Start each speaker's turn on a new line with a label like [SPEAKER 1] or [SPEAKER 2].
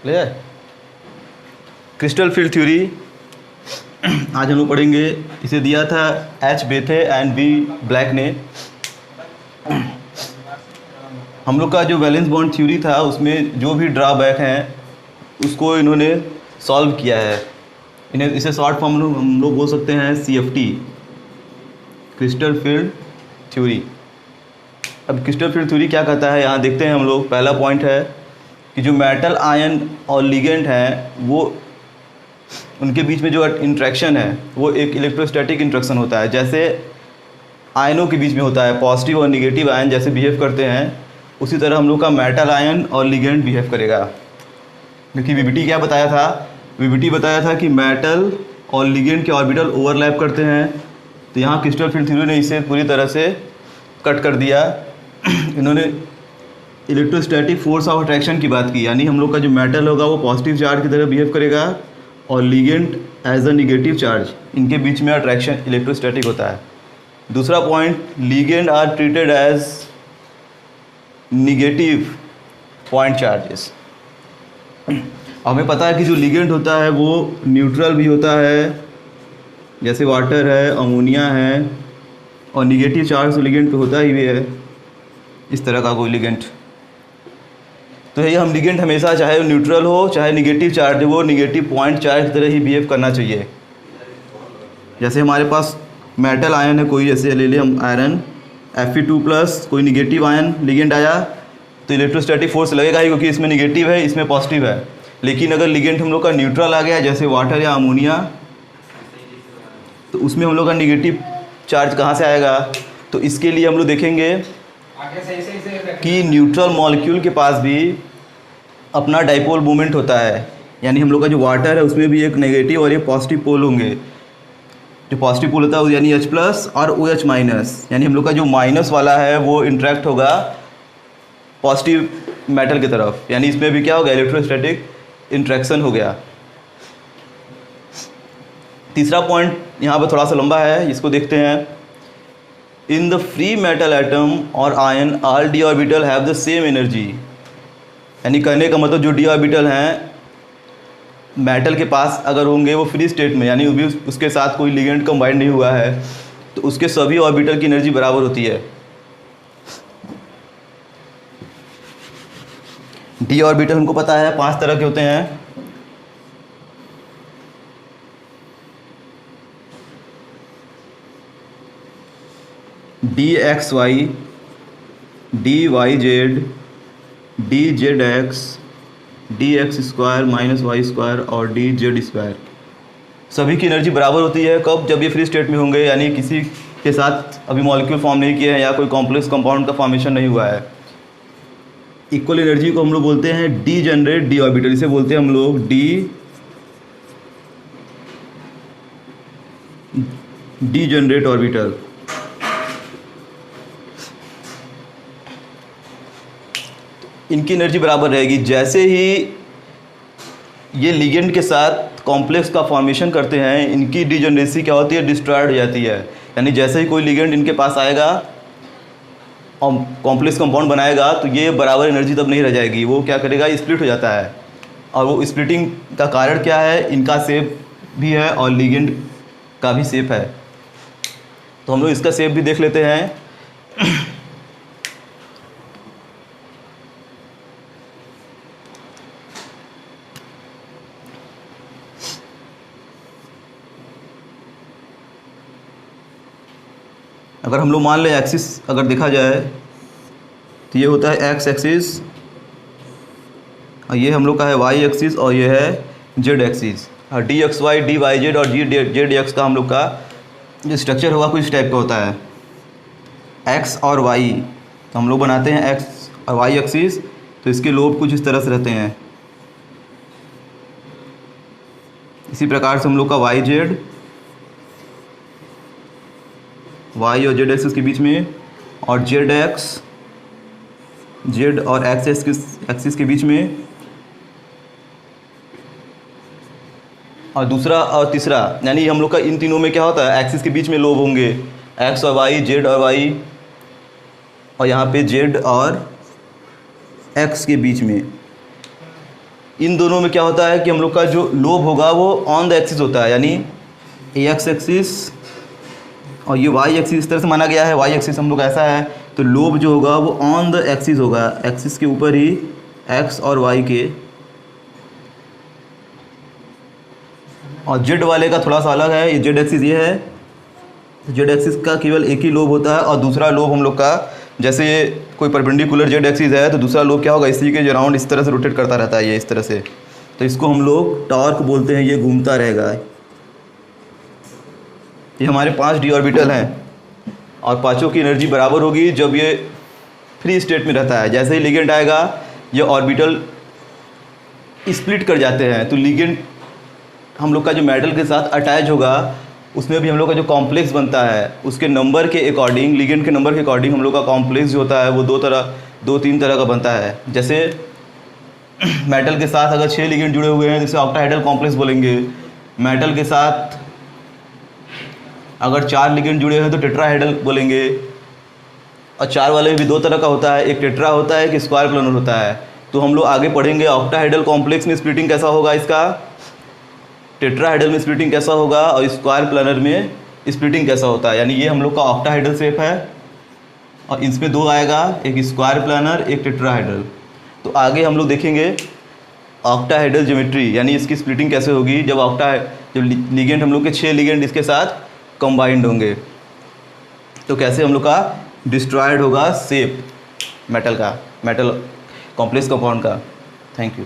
[SPEAKER 1] ले जाए। Crystal field theory आज हम लोग पढ़ेंगे। इसे दिया था एच बेथे एंड बी ब्लैक ने। हम लोग का जो वैलेंस बॉन्ड थ्योरी था उसमें जो भी ड्रॉबैक हैं उसको इन्होंने सॉल्व किया है। इन्हें इसे शॉर्ट फॉर्म हम लोग बोल सकते हैं CFT, क्रिस्टल फील्ड थ्योरी। अब क्रिस्टल फील्ड थ्योरी क्या कहता है यहाँ देखते हैं हम लोग। पहला पॉइंट है कि जो मेटल आयन और लिगेंड हैं वो उनके बीच में जो इंट्रैक्शन है वो एक इलेक्ट्रोस्टैटिक इंट्रैक्शन होता है। जैसे आयनों के बीच में होता है, पॉजिटिव और निगेटिव आयन जैसे बिहेव करते हैं उसी तरह हम लोग का मेटल आयन और लिगेंड बिहेव करेगा। क्योंकि VBT क्या बताया था, VBT बताया था कि मेटल और लिगेंड के ऑर्बिटल ओवरलैप करते हैं। तो यहाँ क्रिस्टल फील्ड थ्योरी ने इसे पूरी तरह से कट कर दिया। इन्होंने इलेक्ट्रोस्टैटिक फोर्स ऑफ अट्रैक्शन की बात की, यानी हम लोग का जो मेटल होगा वो पॉजिटिव चार्ज की तरह बिहेव करेगा और ligand as a negative charge, इनके बीच में अट्रैक्शन इलेक्ट्रोस्टैटिक होता है। दूसरा point, ligand are treated as negative point charges. हमें पता है कि जो लिगेंड होता है वो न्यूट्रल भी होता है, जैसे वाटर है, अमोनिया है, और निगेटिव चार्ज तो लिगेंड पे होता ही भी है, इस तरह का कोई लिगेंड। तो ये हम लिगेंड हमेशा चाहे न्यूट्रल हो चाहे निगेटिव चार्ज हो वो निगेटिव पॉइंट चार्ज की तरह ही बिहेव करना चाहिए। जैसे हमारे पास मेटल आयन है कोई, जैसे ले लें हम आयरन Fe2+, कोई निगेटिव आयन लिगेंड आया तो इलेक्ट्रोस्टैटिक फोर्स लगेगा ही, क्योंकि इसमें निगेटिव है इसमें पॉजिटिव है। लेकिन अगर लिगेंड हम लोग का न्यूट्रल आ गया जैसे वाटर या अमोनिया तो उसमें हम लोग का निगेटिव चार्ज कहाँ से आएगा। तो इसके लिए हम लोग देखेंगे कि न्यूट्रल मॉलिक्यूल के पास भी अपना डाइपोल मोमेंट होता है, यानी हम लोग का जो वाटर है उसमें भी एक नेगेटिव और एक पॉजिटिव पोल होंगे। जो पॉजिटिव पोल होता है यानी H+ और OH-, यानी हम लोग का जो माइनस वाला है वो इंट्रैक्ट होगा पॉजिटिव मेटल की तरफ, यानी इसमें भी क्या होगा, इलेक्ट्रोस्टैटिक इंट्रैक्शन हो गया। तीसरा पॉइंट यहाँ पर थोड़ा सा लंबा है, इसको देखते हैं। In the free metal atom और ion all d orbital have the same energy, यानी कहने का मतलब जो d ऑर्बिटल हैं मेटल के पास अगर होंगे वो फ्री स्टेट में, यानी भी उसके साथ कोई लिगेंड कंबाइंड नहीं हुआ है तो उसके सभी ऑर्बिटल की एनर्जी बराबर होती है। d ऑर्बिटल हमको पता है 5 तरह के होते हैं। dxy, dyz, dzx, dx² - y² और dz²। सभी की एनर्जी बराबर होती है। कब? जब ये फ्री स्टेट में होंगे, यानी किसी के साथ अभी मॉलिक्यूल फॉर्म नहीं किए हैं या कोई कॉम्प्लेक्स कंपाउंड का फॉर्मेशन नहीं हुआ है। इक्वल एनर्जी को हम लोग बोलते हैं डीजनरेट d ऑर्बिटल, इसे बोलते हैं हम लोग डीजनरेट ऑर्बिटल। इनकी एनर्जी बराबर रहेगी। जैसे ही ये लिगेंड के साथ कॉम्प्लेक्स का फॉर्मेशन करते हैं इनकी डिजनरेसी क्या होती है, डिस्ट्रॉयड हो जाती है। यानी जैसे ही कोई लिगेंड इनके पास आएगा और कॉम्प्लेक्स कंपाउंड बनाएगा तो ये बराबर एनर्जी तब नहीं रह जाएगी, वो क्या करेगा, स्प्लिट हो जाता है। और वो स्प्लिटिंग का कारण क्या है, इनका शेप भी है और लिगेंड का भी शेप है। तो हम लोग इसका शेप भी देख लेते हैं। अगर हम लोग मान लें एक्सिस अगर देखा जाए तो ये होता है x एक्सिस और ये हम लोग का है y एक्सिस और ये है z एक्सिस। और dxy, dyz और zdx का हम लोग का जो स्ट्रक्चर होगा कुछ टाइप का होता है। x और y तो हम लोग बनाते हैं x और y एक्सिस, तो इसके लोब कुछ इस तरह से रहते हैं। इसी प्रकार से हम लोग का y और z एक्सिस के बीच में और z और x एक्सिस के बीच में, और दूसरा और तीसरा, यानी हम लोग का इन तीनों में क्या होता है, एक्सिस के बीच में लोब होंगे, x और y, z और y, और यहाँ पे z और x के बीच में। इन दोनों में क्या होता है कि हम लोग का जो लोब होगा वो ऑन द एक्सिस होता है, यानी एक्स एक्सिस और ये वाई एक्सिस इस तरह से माना गया है, वाई एक्सिस हम लोग ऐसा है, तो लोब जो होगा वो ऑन द एक्सिस होगा, एक्सिस के ऊपर ही एक्स और वाई के। और जेड वाले का थोड़ा सा अलग है, ये जेड एक्सिस ये है, जेड एक्सिस का केवल एक ही लोब होता है और दूसरा लोब हम लोग का, जैसे कोई परपेंडिकुलर जेड एक्सिस है तो दूसरा लोब क्या होगा, इसी के अराउंड इस तरह से रोटेट करता रहता है, ये इस तरह से, तो इसको हम लोग टॉर्क बोलते हैं, ये घूमता रहेगा। ये हमारे 5 d ऑर्बिटल हैं और पांचों की एनर्जी बराबर होगी जब ये फ्री स्टेट में रहता है। जैसे ही लिगेंड आएगा ये ऑर्बिटल स्प्लिट कर जाते हैं, तो लिगेंड हम लोग का जो मेटल के साथ अटैच होगा उसमें भी हम लोग का जो कॉम्प्लेक्स बनता है उसके नंबर के अकॉर्डिंग, लिगेंड के नंबर के अकॉर्डिंग हम लोग का कॉम्प्लेक्स जो होता है वो 2-3 तरह का बनता है। जैसे मेटल के साथ अगर 6 लिगेंड जुड़े हुए हैं जिसे ऑक्टाहाइड्रल कॉम्प्लेक्स बोलेंगे, मेटल के साथ अगर 4 लिगेंड जुड़े हैं तो टेट्राहाइड्रल बोलेंगे। और 4 वाले में भी 2 तरह का होता है, एक टेट्रा होता है, एक स्क्वायर प्लानर होता है। तो हम लोग आगे पढ़ेंगे ऑक्टाहाइड्रल कॉम्प्लेक्स में स्प्लिटिंग कैसा होगा, इसका टेट्राहाइड्रल में स्प्लिटिंग कैसा होगा और स्क्वायर प्लानर में स्प्लिटिंग कैसा होता है। यानी ये हम लोग का ऑक्टाहाइड्रल शेप है और इसमें 2 आएगा, एक स्क्वायर प्लानर एक टेट्राहाइड्रल। तो आगे हम लोग देखेंगे ऑक्टाहाइड्रल ज्योमेट्री, यानी इसकी स्प्लिटिंग कैसे होगी जब लिगेंड हम लोग के 6 लिगेंड इसके साथ कंबाइंड होंगे, तो कैसे हम लोग का डिस्ट्रॉयड होगा शेप मेटल का, मेटल कॉम्प्लेक्स कंपाउंड का। Thank you.